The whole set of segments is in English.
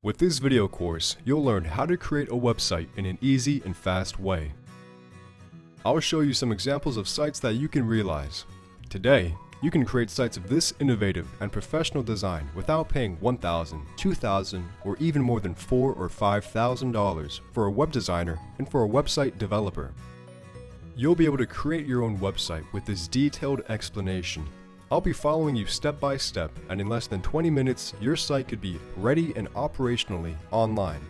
With this video course, you'll learn how to create a website in an easy and fast way. I'll show you some examples of sites that you can realize. Today, you can create sites of this innovative and professional design without paying $1,000, $2,000, or even more than $4,000 or $5,000 for a web designer and for a website developer. You'll be able to create your own website with this detailed explanation. I'll be following you step by step, and in less than 20 minutes, your site could be ready and operationally online.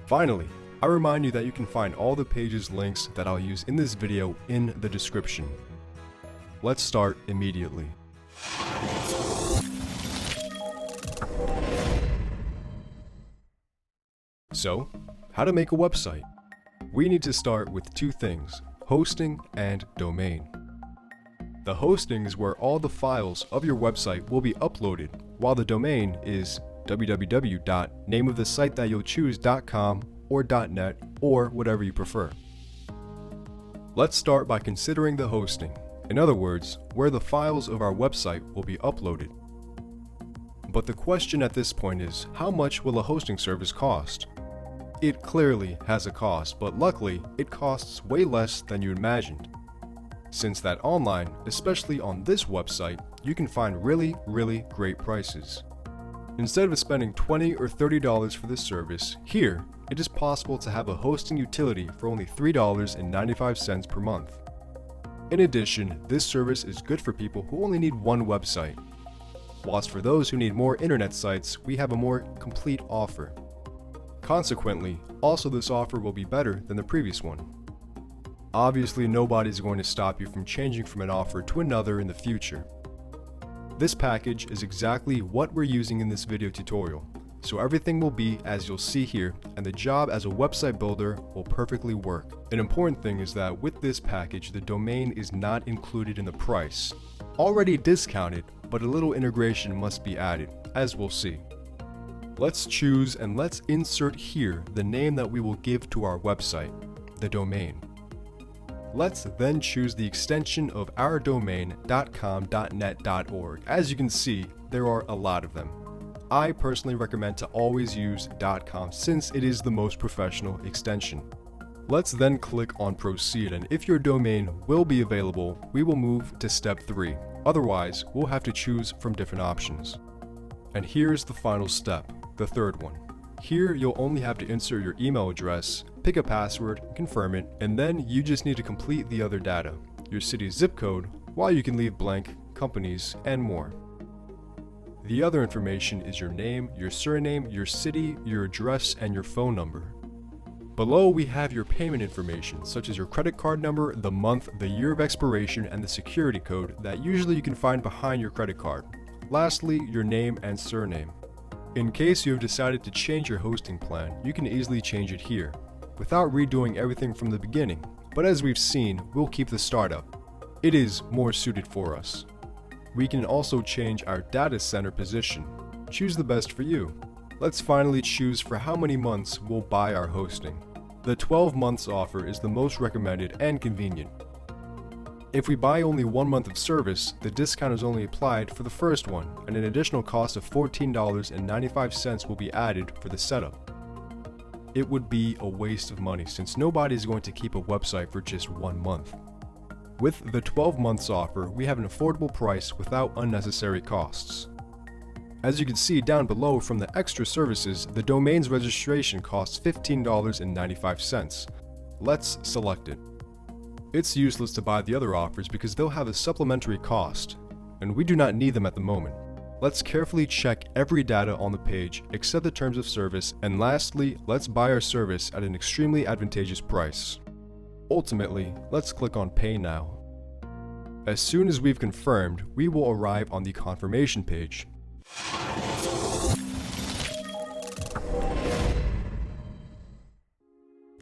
Finally, I remind you that you can find all the pages links that I'll use in this video in the description. Let's start immediately. So, how to make a website? We need to start with two things: hosting and domain. The hosting is where all the files of your website will be uploaded, while the domain is www.nameofthesitethatiou'll-choose.com or .net or whatever you prefer. Let's start by considering the hosting. In other words, where the files of our website will be uploaded. But the question at this point is, how much will a hosting service cost? It clearly has a cost, but luckily, it costs way less than you imagined. Since that online, especially on this website, you can find really great prices. Instead of spending $20 or $30 for this service, here, it is possible to have a hosting utility for only $3.95 per month. In addition, this service is good for people who only need one website. Whilst for those who need more internet sites, we have a more complete offer. Consequently, also this offer will be better than the previous one. Obviously, nobody's going to stop you from changing from an offer to another in the future. This package is exactly what we're using in this video tutorial, so everything will be as you'll see here, and the job as a website builder will perfectly work. An important thing is that with this package, the domain is not included in the price. Already discounted, but a little integration must be added, as we'll see. Let's choose and let's insert here the name that we will give to our website, the domain. Let's then choose the extension of our domain .com, .net, .org. As you can see, there are a lot of them. I personally recommend to always use .com since it is the most professional extension. Let's then click on proceed, and if your domain will be available, we will move to step 3. Otherwise, we'll have to choose from different options. And here's the final step, the third one. Here, you'll only have to insert your email address, pick a password, confirm it, and then you just need to complete the other data, your city's zip code, while you can leave blank, companies, and more. The other information is your name, your surname, your city, your address, and your phone number. Below, we have your payment information, such as your credit card number, the month, the year of expiration, and the security code that usually you can find behind your credit card. Lastly, your name and surname. In case you have decided to change your hosting plan, you can easily change it here, without redoing everything from the beginning. But as we've seen, we'll keep the startup. It is more suited for us. We can also change our data center position. Choose the best for you. Let's finally choose for how many months we'll buy our hosting. The 12 months offer is the most recommended and convenient. If we buy only 1 month of service, the discount is only applied for the first one, and an additional cost of $14.95 will be added for the setup. It would be a waste of money since nobody is going to keep a website for just 1 month. With the 12 months offer, we have an affordable price without unnecessary costs. As you can see down below from the extra services, the domain's registration costs $15.95. Let's select it. It's useless to buy the other offers because they'll have a supplementary cost, and we do not need them at the moment. Let's carefully check every data on the page, accept the terms of service, and lastly, let's buy our service at an extremely advantageous price. Ultimately, let's click on Pay Now. As soon as we've confirmed, we will arrive on the confirmation page.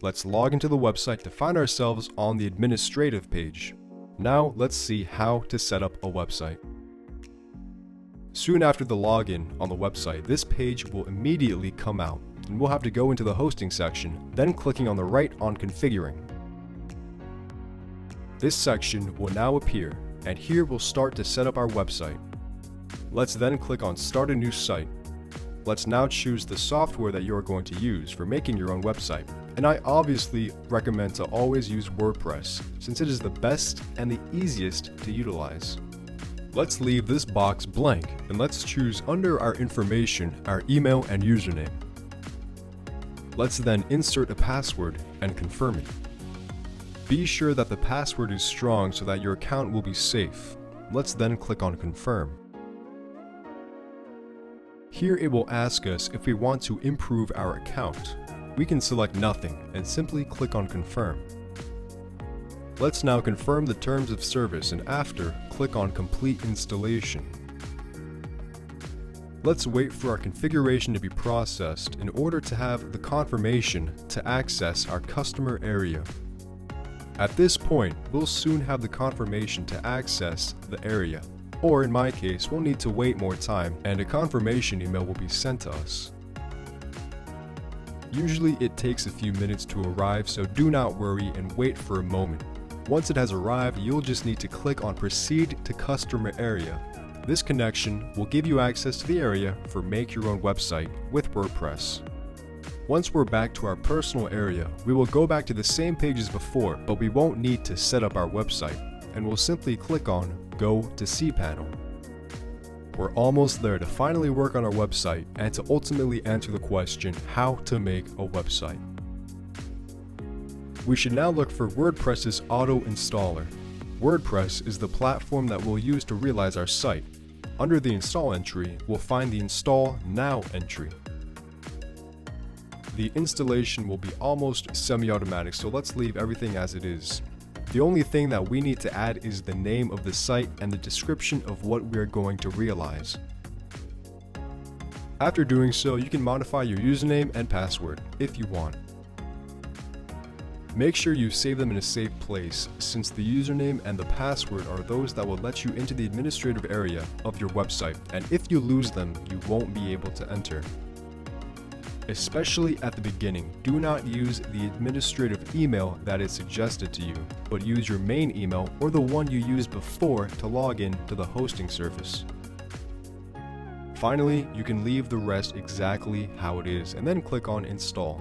Let's log into the website to find ourselves on the administrative page. Now let's see how to set up a website. Soon after the login on the website, this page will immediately come out, and we'll have to go into the hosting section, then clicking on the right on configuring. This section will now appear, and here we'll start to set up our website. Let's then click on Start a New Site. Let's now choose the software that you are going to use for making your own website. And I obviously recommend to always use WordPress, since it is the best and the easiest to utilize. Let's leave this box blank, and let's choose under our information our email and username. Let's then insert a password and confirm it. Be sure that the password is strong so that your account will be safe. Let's then click on confirm. Here it will ask us if we want to improve our account. We can select nothing and simply click on confirm. Let's now confirm the terms of service, and after, click on complete installation. Let's wait for our configuration to be processed in order to have the confirmation to access our customer area. At this point, we'll soon have the confirmation to access the area, or in my case, we'll need to wait more time and a confirmation email will be sent to us. Usually it takes a few minutes to arrive, so do not worry and wait for a moment. Once it has arrived, you'll just need to click on Proceed to Customer Area. This connection will give you access to the area for Make Your Own Website with WordPress. Once we're back to our personal area, we will go back to the same page as before, but we won't need to set up our website, and we'll simply click on Go to cPanel. We're almost there to finally work on our website and to ultimately answer the question how to make a website. We should now look for WordPress's auto installer. WordPress is the platform that we'll use to realize our site. Under the install entry, we'll find the Install Now entry. The installation will be almost semi-automatic, so let's leave everything as it is. The only thing that we need to add is the name of the site and the description of what we're going to realize. After doing so, you can modify your username and password if you want. Make sure you save them in a safe place, since the username and the password are those that will let you into the administrative area of your website, and if you lose them, you won't be able to enter. Especially at the beginning, do not use the administrative email that is suggested to you, but use your main email or the one you used before to log in to the hosting service. Finally, you can leave the rest exactly how it is and then click on Install.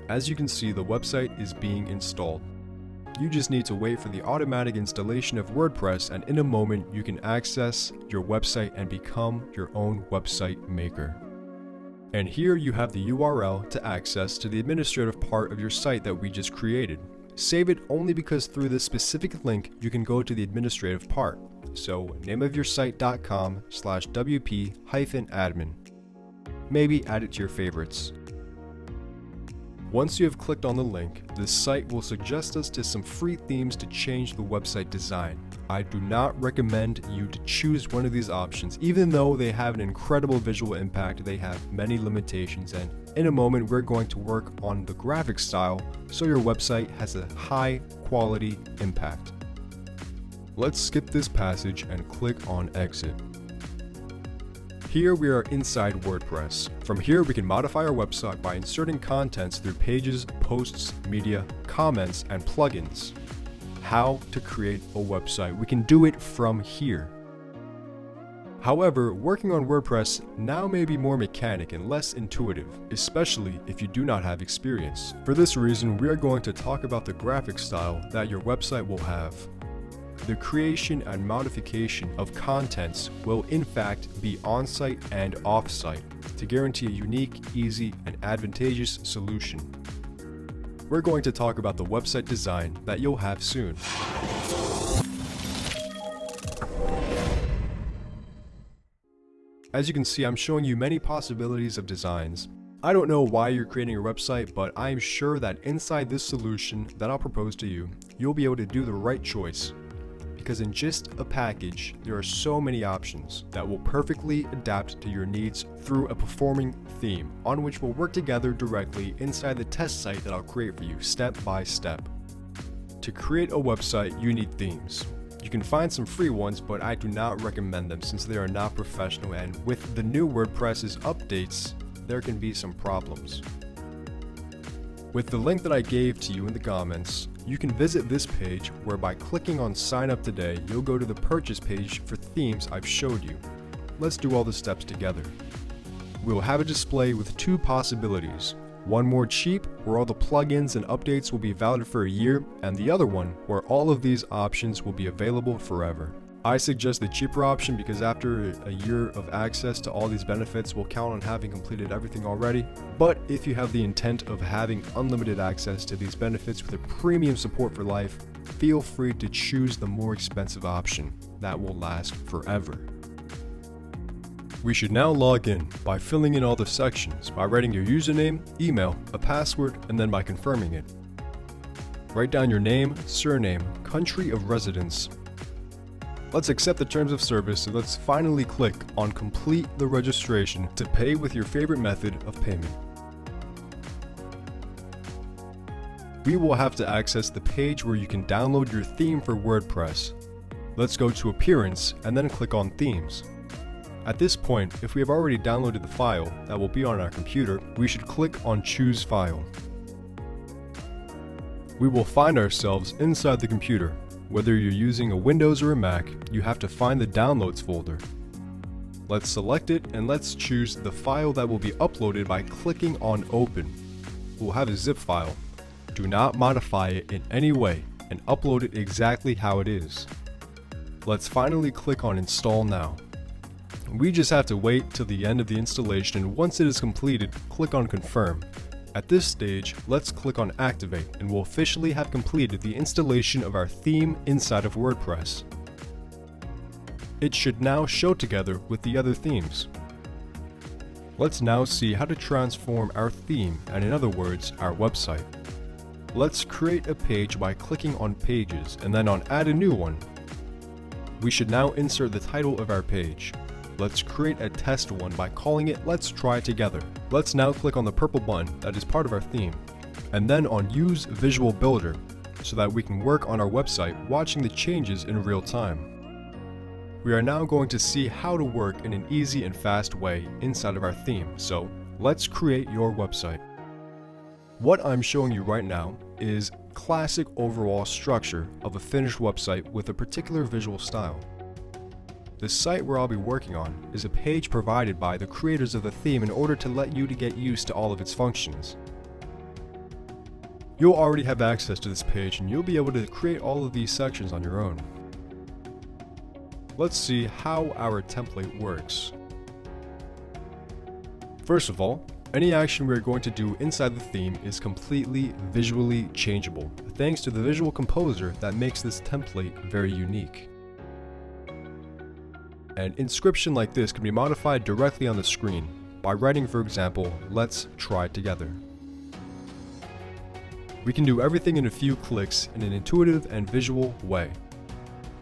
As you can see, the website is being installed. You just need to wait for the automatic installation of WordPress, and in a moment you can access your website and become your own website maker. And here you have the URL to access to the administrative part of your site that we just created. Save it only because through this specific link you can go to the administrative part. So nameofyoursite.com/wp-admin. Maybe add it to your favorites. Once you have clicked on the link, this site will suggest us to some free themes to change the website design. I do not recommend you to choose one of these options. Even though they have an incredible visual impact, they have many limitations, and in a moment we're going to work on the graphic style so your website has a high quality impact. Let's skip this passage and click on Exit. Here we are inside WordPress. From here we can modify our website by inserting contents through pages, posts, media, comments, and plugins. How to create a website. We can do it from here. However, working on WordPress now may be more mechanic and less intuitive, especially if you do not have experience. For this reason, we are going to talk about the graphic style that your website will have. The creation and modification of contents will in fact be on-site and off-site to guarantee a unique, easy, and advantageous solution. We're going to talk about the website design that you'll have soon. As you can see, I'm showing you many possibilities of designs. I don't know why you're creating a website, but I'm sure that inside this solution that I'll propose to you, you'll be able to do the right choice. Because in just a package, there are so many options that will perfectly adapt to your needs through a performing theme on which we'll work together directly inside the test site that I'll create for you step by step. To create a website, you need themes. You can find some free ones, but I do not recommend them since they are not professional, and with the new WordPress's updates, there can be some problems. With the link that I gave to you in the comments, you can visit this page where by clicking on Sign Up Today, you'll go to the purchase page for themes I've showed you. Let's do all the steps together. we will have a display with two possibilities. One more cheap, where all the plugins and updates will be valid for a year, and the other one, where all of these options will be available forever. I suggest the cheaper option because after a year of access to all these benefits, we'll count on having completed everything already. But if you have the intent of having unlimited access to these benefits with a premium support for life, feel free to choose the more expensive option that will last forever. We should now log in by filling in all the sections by writing your username, email, a password, and then by confirming it. Write down your name, surname, country of residence. Let's accept the terms of service, so let's finally click on complete the registration to pay with your favorite method of payment. We will have to access the page where you can download your theme for WordPress. Let's go to Appearance and then click on Themes. At this point, if we have already downloaded the file that will be on our computer, we should click on Choose File. We will find ourselves inside the computer. Whether you're using a Windows or a Mac, you have to find the Downloads folder. Let's select it and let's choose the file that will be uploaded by clicking on Open. We'll have a zip file. Do not modify it in any way and upload it exactly how it is. Let's finally click on Install Now. We just have to wait till the end of the installation, and once it is completed, click on Confirm. At this stage, let's click on Activate and we'll officially have completed the installation of our theme inside of WordPress. It should now show together with the other themes. Let's now see how to transform our theme, and in other words, our website. Let's create a page by clicking on Pages and then on Add a New One. We should now insert the title of our page. Let's create a test one by calling it Let's Try Together. Let's now click on the purple button that is part of our theme, and then on Use Visual Builder so that we can work on our website watching the changes in real time. We are now going to see how to work in an easy and fast way inside of our theme, so let's create your website. What I'm showing you right now is classic overall structure of a finished website with a particular visual style. The site where I'll be working on is a page provided by the creators of the theme in order to let you to get used to all of its functions. You'll already have access to this page and you'll be able to create all of these sections on your own. Let's see how our template works. First of all, any action we're going to do inside the theme is completely visually changeable, thanks to the visual composer that makes this template very unique. An inscription like this can be modified directly on the screen by writing, for example, Let's Try Together. We can do everything in a few clicks in an intuitive and visual way.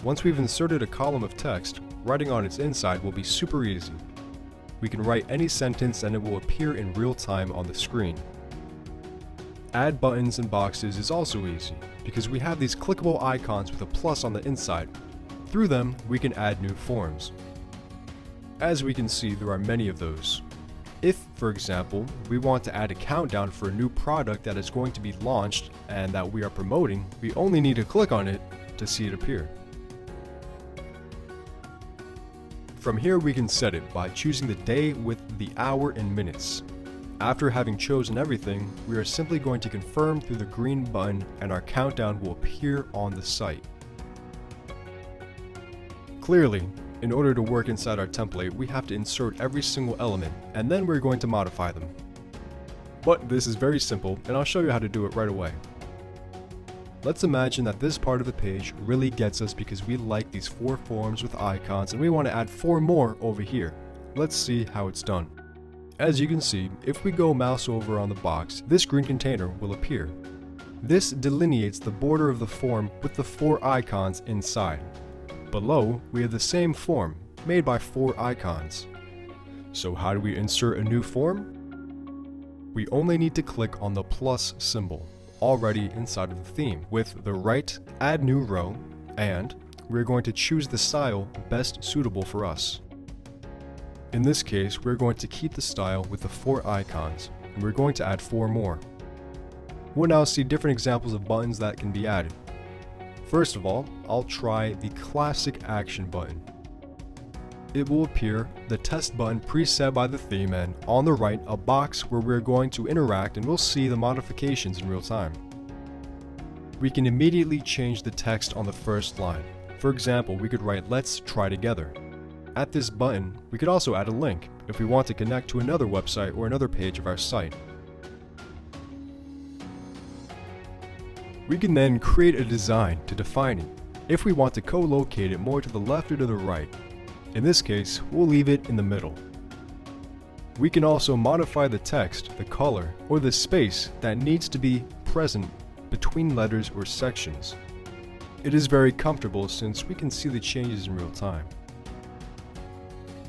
Once we've inserted a column of text, writing on its inside will be super easy. We can write any sentence and it will appear in real time on the screen. Add buttons and boxes is also easy because we have these clickable icons with a plus on the inside. Through them, we can add new forms. As we can see, there are many of those. If, for example, we want to add a countdown for a new product that is going to be launched and that we are promoting, we only need to click on it to see it appear. From here, we can set it by choosing the day with the hour and minutes. After having chosen everything, we are simply going to confirm through the green button and our countdown will appear on the site. Clearly, in order to work inside our template, we have to insert every single element, and then we're going to modify them. But this is very simple, and I'll show you how to do it right away. Let's imagine that this part of the page really gets us because we like these 4 forms with icons, and we want to add 4 more over here. Let's see how it's done. As you can see, if we go mouse over on the box, this green container will appear. This delineates the border of the form with the 4 icons inside. Below, we have the same form, made by 4 icons. So how do we insert a new form? We only need to click on the plus symbol, already inside of the theme, with the right Add New Row, and we're going to choose the style best suitable for us. In this case, we're going to keep the style with the 4 icons, and we're going to add 4 more. We'll now see different examples of buttons that can be added. First of all, I'll try the classic action button. it will appear the test button preset by the theme, and on the right a box where we're going to interact and we'll see the modifications in real time. We can immediately change the text on the first line. For example, we could write "Let's try together." At this button, we could also add a link if we want to connect to another website or another page of our site. We can then create a design to define it, if we want to co-locate it more to the left or to the right. In this case, we'll leave it in the middle. We can also modify the text, the color, or the space that needs to be present between letters or sections. It is very comfortable since we can see the changes in real time.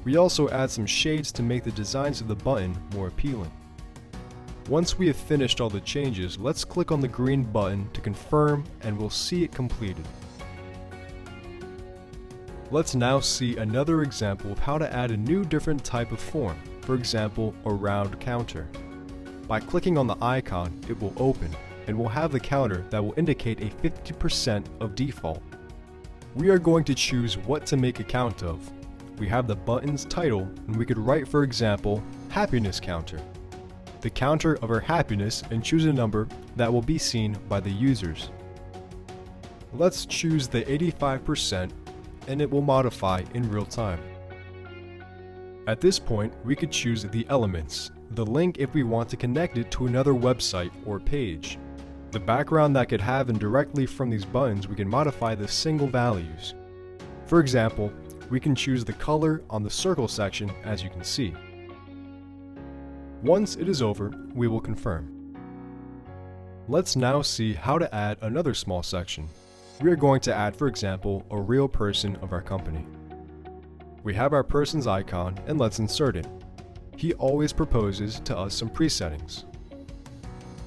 We also add some shades to make the designs of the button more appealing. Once we have finished all the changes, let's click on the green button to confirm and we'll see it completed. Let's now see another example of how to add a new different type of form, for example, a round counter. By clicking on the icon, it will open, and we'll have the counter that will indicate a 50% of default. We are going to choose what to make a count of. We have the button's title, and we could write, for example, happiness counter, the counter of our happiness, and choose a number that will be seen by the users. Let's choose the 85%, and it will modify in real time. At this point, we could choose the elements, the link if we want to connect it to another website or page, the background that could have, and directly from these buttons we can modify the single values. For example, we can choose the color on the circle section, as you can see. Once it is over, we will confirm. Let's now see how to add another small section. We are going to add, for example, a real person of our company. We have our person's icon, and let's insert it. He always proposes to us some presettings.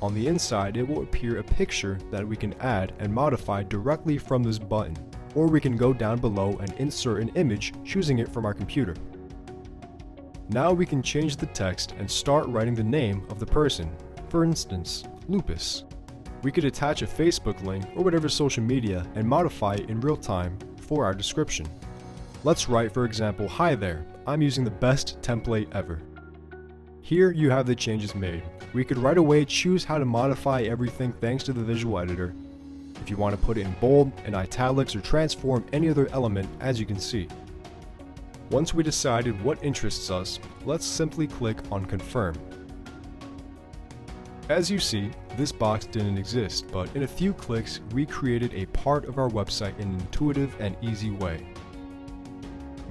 On the inside, it will appear a picture that we can add and modify directly from this button, or we can go down below and insert an image, choosing it from our computer. Now we can change the text and start writing the name of the person, for instance, Lupus. We could attach a Facebook link or whatever social media and modify it in real time for our description. Let's write, for example, "Hi there, I'm using the best template ever." Here you have the changes made. We could right away choose how to modify everything thanks to the visual editor. If you want to put it in bold, in italics, or transform any other element, as you can see. Once we decided what interests us, let's simply click on Confirm. As you see, this box didn't exist, but in a few clicks, we created a part of our website in an intuitive and easy way.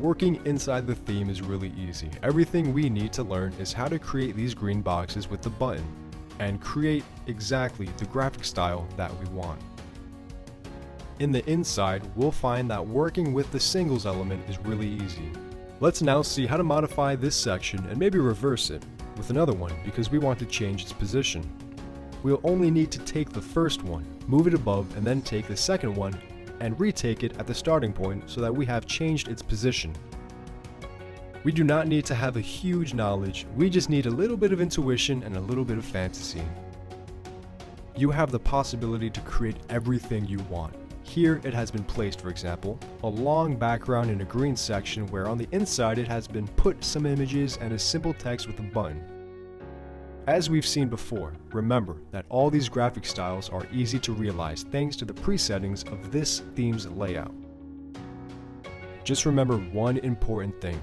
Working inside the theme is really easy. Everything we need to learn is how to create these green boxes with the button, and create exactly the graphic style that we want. In the inside, we'll find that working with the singles element is really easy. Let's now see how to modify this section and maybe reverse it with another one because we want to change its position. We'll only need to take the first one, move it above, and then take the second one and retake it at the starting point so that we have changed its position. We do not need to have a huge knowledge, we just need a little bit of intuition and a little bit of fantasy. You have the possibility to create everything you want. Here it has been placed, for example, a long background in a green section where on the inside it has been put some images and a simple text with a button. As we've seen before, remember that all these graphic styles are easy to realize thanks to the presettings of this theme's layout. Just remember one important thing.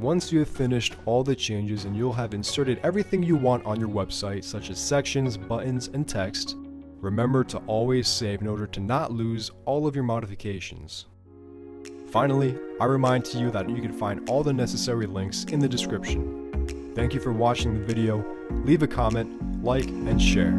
Once you have finished all the changes and you'll have inserted everything you want on your website, such as sections, buttons, and text, remember to always save in order to not lose all of your modifications. Finally, I remind you that you can find all the necessary links in the description. Thank you for watching the video. Leave a comment, like, and share.